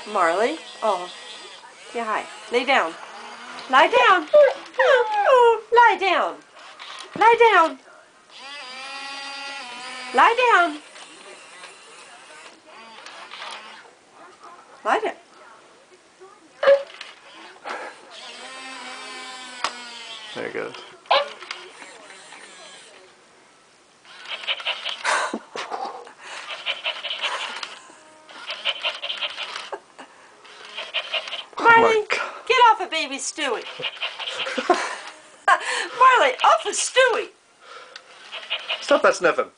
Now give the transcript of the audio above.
Marley? Oh. Yeah, hi. Lay down. Lie down. Oh, lie down. Lie down. Lie down. Lie down. There it goes. Marley, get off of baby Stewie. Marley, off of Stewie. Stop that sniffing.